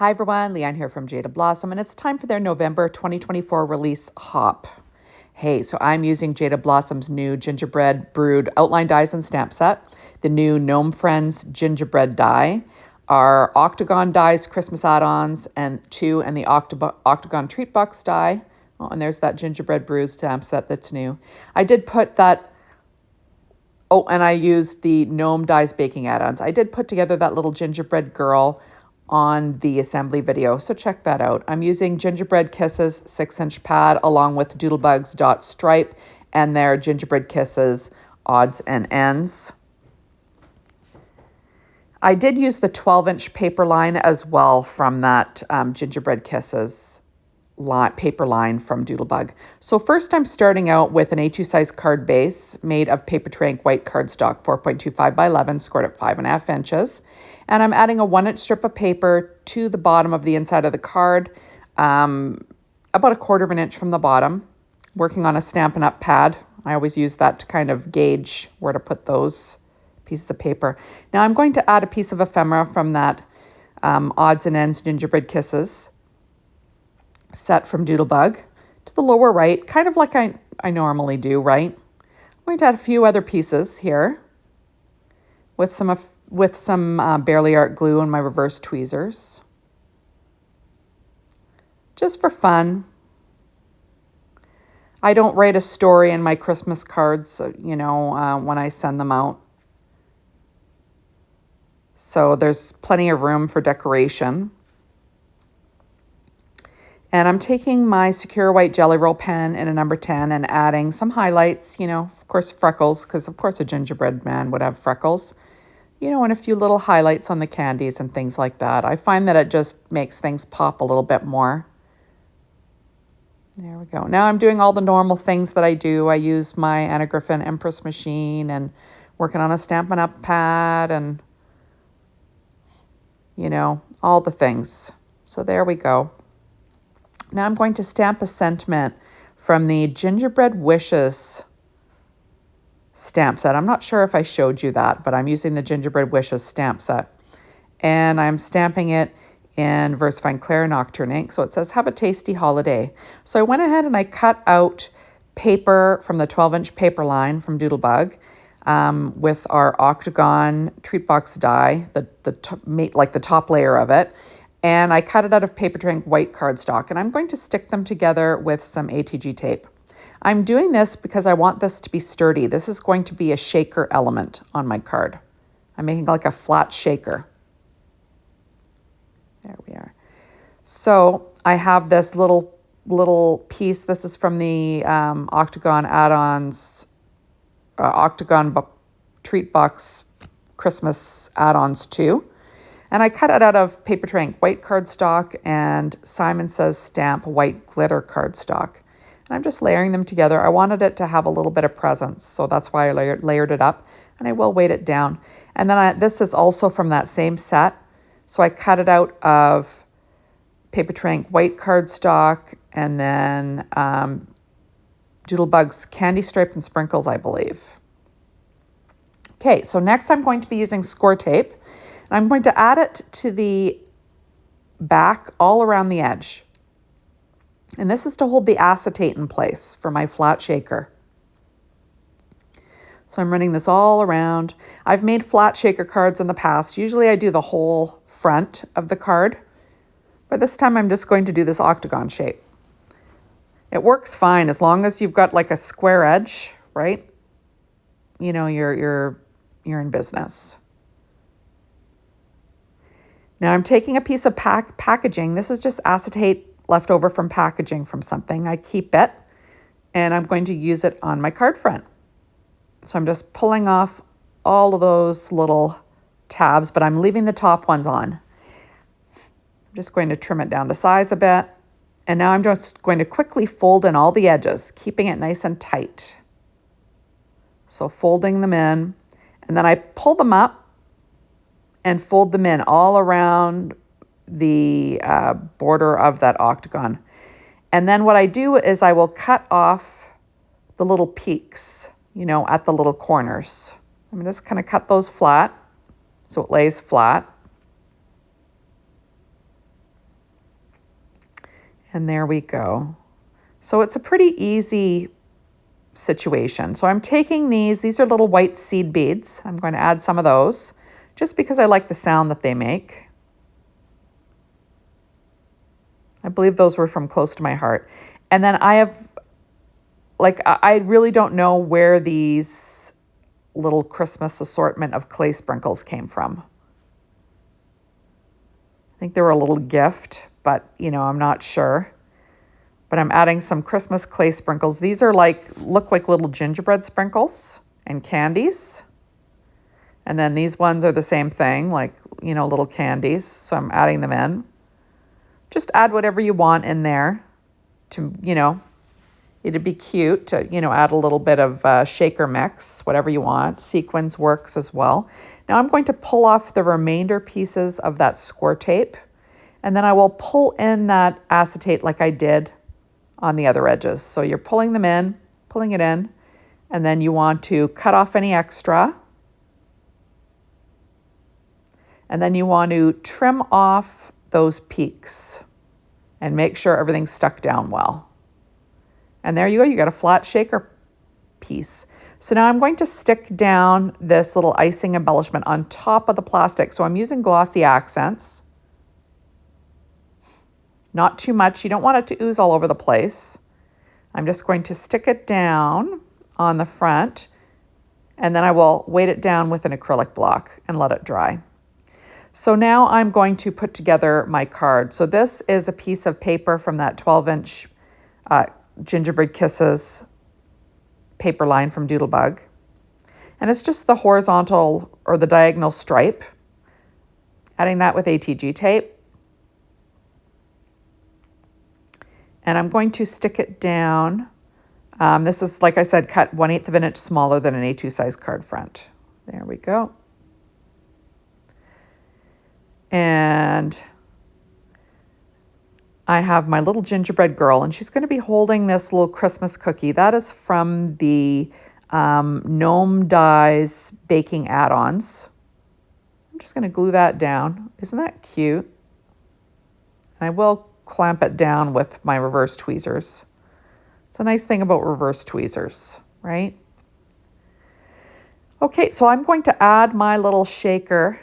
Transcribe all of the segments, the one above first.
Hi everyone, Leanne here from Jaded Blossom, and it's time for their November 2024 release hop. Hey, so I'm using Jaded Blossom's new gingerbread brewed outline dies and stamp set, the new Gnome Friends gingerbread die, our Octagon dies Christmas add-ons, and the Octagon treat box die. Oh, and there's that gingerbread brew stamp set that's new. I did put that. Oh, and I used the Gnome Dies baking add-ons. I did put together that little gingerbread girl on the assembly video, so check that out. I'm using Gingerbread Kisses 6-inch pad along with Doodlebug's dot stripe and their Gingerbread Kisses odds and ends. I did use the 12-inch paper line as well from that Gingerbread Kisses paper line from Doodlebug. So first I'm starting out with an A2 size card base made of paper tray ink white cardstock, 4.25 by 11, scored at 5.5 inches. And I'm adding a 1-inch strip of paper to the bottom of the inside of the card, about 1/4 of an inch from the bottom, working on a Stampin' Up! Pad. I always use that to kind of gauge where to put those pieces of paper. Now I'm going to add a piece of ephemera from that odds and ends Gingerbread Kisses set from Doodlebug to the lower right, kind of like I normally do, right? I'm going to add a few other pieces here with some Barely Art glue and my reverse tweezers, just for fun. I don't write a story in my Christmas cards, when I send them out. So there's plenty of room for decoration. And I'm taking my Secure White Jelly Roll pen in a number 10 and adding some highlights, of course, freckles, because of course a gingerbread man would have freckles, and a few little highlights on the candies and things like that. I find that it just makes things pop a little bit more. There we go. Now I'm doing all the normal things that I do. I use my Anna Griffin Empress machine and working on a Stampin' Up! Pad and, all the things. So there we go. Now I'm going to stamp a sentiment from the Gingerbread Wishes stamp set. I'm not sure if I showed you that, but I'm using the Gingerbread Wishes stamp set. And I'm stamping it in VersaFine Clair Nocturne ink. So it says, "Have a tasty holiday." So I went ahead and I cut out paper from the 12-inch paper line from Doodlebug with our Octagon treat box die, the top layer of it. And I cut it out of paper tray ink white cardstock, and I'm going to stick them together with some ATG tape. I'm doing this because I want this to be sturdy. This is going to be a shaker element on my card. I'm making like a flat shaker. There we are. So I have this little piece. This is from the Octagon add-ons, Octagon treat box Christmas add-ons too. And I cut it out of paper tray ink white cardstock and Simon Says Stamp white glitter cardstock. And I'm just layering them together. I wanted it to have a little bit of presence, so that's why I layered it up. And I will weight it down. And then this is also from that same set. So I cut it out of paper tray ink white cardstock and then Doodlebug's Candy Stripe and Sprinkles, I believe. Okay, so next I'm going to be using score tape. I'm going to add it to the back all around the edge. And this is to hold the acetate in place for my flat shaker. So I'm running this all around. I've made flat shaker cards in the past. Usually I do the whole front of the card, but this time I'm just going to do this octagon shape. It works fine as long as you've got like a square edge, right? You're in business. Now I'm taking a piece of packaging. This is just acetate left over from packaging from something. I keep it and I'm going to use it on my card front. So I'm just pulling off all of those little tabs, but I'm leaving the top ones on. I'm just going to trim it down to size a bit. And now I'm just going to quickly fold in all the edges, keeping it nice and tight. So folding them in, and then I pull them up and fold them in all around the border of that octagon. And then what I do is I will cut off the little peaks, at the little corners. I'm just going to cut those flat so it lays flat. And there we go. So it's a pretty easy situation. So I'm taking these are little white seed beads. I'm going to add some of those just because I like the sound that they make. I believe those were from Close to My Heart. And then I have, I really don't know where these little Christmas assortment of clay sprinkles came from. I think they were a little gift, but I'm not sure. But I'm adding some Christmas clay sprinkles. These are look like little gingerbread sprinkles and candies. And then these ones are the same thing, little candies. So I'm adding them in. Just add whatever you want in there to, it'd be cute to, add a little bit of shaker mix, whatever you want. Sequins works as well. Now I'm going to pull off the remainder pieces of that score tape, and then I will pull in that acetate like I did on the other edges. So you're pulling it in, and then you want to cut off any extra. And then you want to trim off those peaks and make sure everything's stuck down well. And there you go, you got a flat shaker piece. So now I'm going to stick down this little icing embellishment on top of the plastic. So I'm using glossy accents. Not too much. You don't want it to ooze all over the place. I'm just going to stick it down on the front, and then I will weight it down with an acrylic block and let it dry. So now I'm going to put together my card. So this is a piece of paper from that 12-inch Gingerbread Kisses paper line from Doodlebug. And it's just the horizontal or the diagonal stripe. Adding that with ATG tape. And I'm going to stick it down. This is, like I said, cut 1/8 of an inch smaller than an A2 size card front. There we go. And I have my little gingerbread girl, and she's going to be holding this little Christmas cookie. That is from the Gnome Dies baking add-ons. I'm just going to glue that down. Isn't that cute? And I will clamp it down with my reverse tweezers. It's a nice thing about reverse tweezers, right? Okay, so I'm going to add my little shaker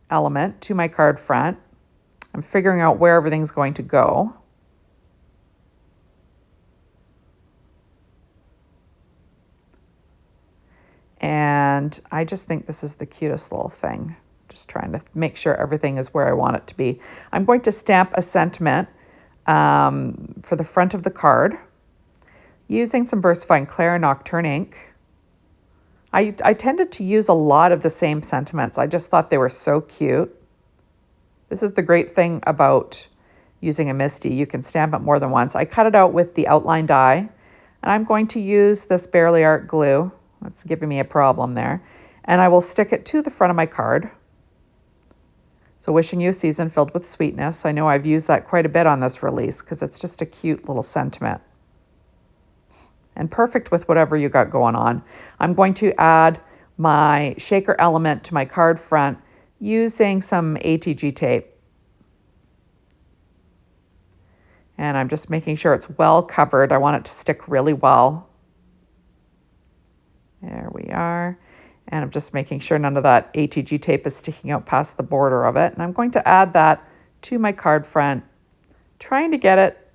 element to my card front. I'm figuring out where everything's going to go. And I just think this is the cutest little thing. Just trying to make sure everything is where I want it to be. I'm going to stamp a sentiment for the front of the card using some VersaFine Clair Nocturne ink. I tended to use a lot of the same sentiments. I just thought they were so cute. This is the great thing about using a MISTI. You can stamp it more than once. I cut it out with the outline die, and I'm going to use this Bearly Art glue. That's giving me a problem there. And I will stick it to the front of my card. So wishing you a season filled with sweetness. I know I've used that quite a bit on this release because it's just a cute little sentiment. And perfect with whatever you got going on. I'm going to add my shaker element to my card front using some ATG tape. And I'm just making sure it's well covered. I want it to stick really well. There we are. And I'm just making sure none of that ATG tape is sticking out past the border of it. And I'm going to add that to my card front, trying to get it,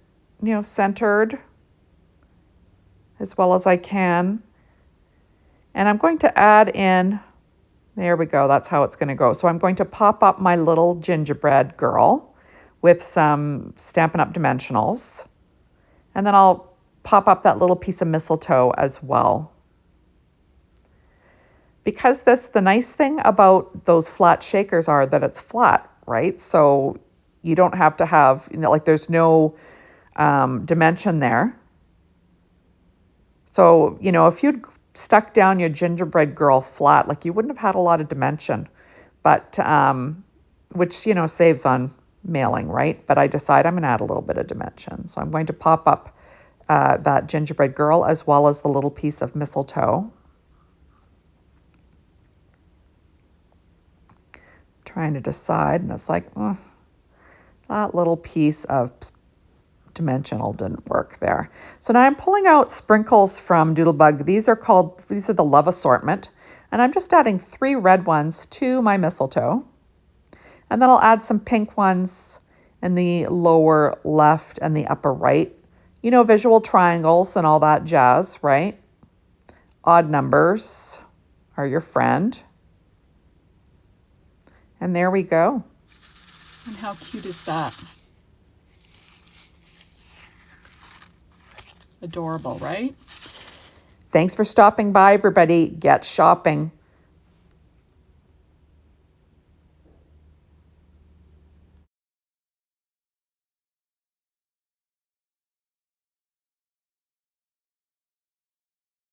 centered as well as I can. And I'm going to add in, there we go, that's how it's going to go. So I'm going to pop up my little gingerbread girl with some Stampin' Up! Dimensionals. And then I'll pop up that little piece of mistletoe as well. Because the nice thing about those flat shakers are that it's flat, right? So you don't have to have, there's no dimension there. So, if you'd stuck down your gingerbread girl flat, you wouldn't have had a lot of dimension, but, which, saves on mailing, right? But I decide I'm going to add a little bit of dimension. So I'm going to pop up that gingerbread girl as well as the little piece of mistletoe. Trying to decide, and it's that little piece of dimensional didn't work there. So now I'm pulling out sprinkles from Doodlebug. These are the Love Assortment. And I'm just adding 3 red ones to my mistletoe. And then I'll add some pink ones in the lower left and the upper right. You know, visual triangles and all that jazz, right? Odd numbers are your friend. And there we go. And how cute is that? Adorable, right? Thanks for stopping by, everybody. Get shopping.